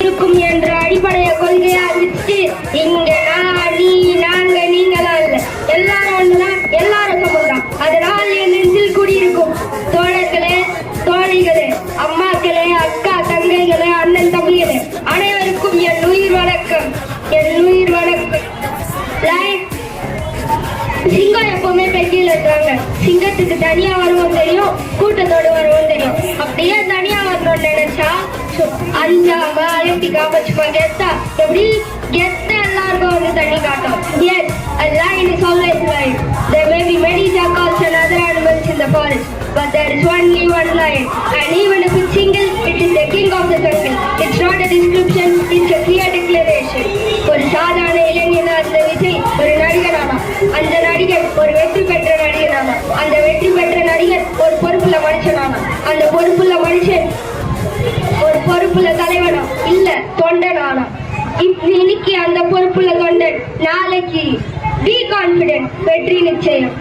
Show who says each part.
Speaker 1: இருக்கும் என்ற அடிப்படைய கொள்கையை அறிவிச்சு இங்க நான் நீ நாங்க நீங்களா இல்ல எல்லாரும் ஒண்ணுதான், எல்லாரும் சமம்தான். அதனால் என் நெஞ்சில் குடியிருக்கும் தோழர்களே, தோழிகளே, அம்மாக்களே, அக்கா தங்கைகளே, அண்ணன் தம்பிகளே, அனைவருக்கும் என் உயிர் வணக்கம், என் உயிர் வணக்கம். சிங்கம் எப்பவுமே பெட்டியில் இருக்காங்க. சிங்கத்துக்கு தனியா வருவோம் தெரியும், கூட்டத்தோடு வருவோம் தெரியும். அப்படியே தனியா வரணும்னு நினைச்சா அஞ்சாம அலட்டிக்காம வச்சுப்பா கெத்தா எப்படி கெத்த எல்லாருக்கும் வந்து தண்ணி காட்டும். Yes, a lion is always right. There may be many jackals and other animals in the forest, but there is only one lion, and even if it's single, it is the king of the jungle. It's not a description, it's a clear declaration. ஒரு சாதாரண இளைஞனா அந்த விஜய் ஒரு நடிகனானா, அந்த நடிகர் ஒரு வெற்றி பெற்ற நடிகனானா, அந்த வெற்றி பெற்ற நடிகர் ஒரு பொறுப்புள்ள மனுஷனானா, அந்த பொறுப்புள்ள மனுஷன் ஒரு பொறுப்புள்ள தலைவனா இல்ல தொண்டனானா. இன்னைக்கு அந்த பொறுப்புள்ள தொண்டன், நாளைக்கு பி கான்பிடென்ட், வெற்றி நிச்சயம்.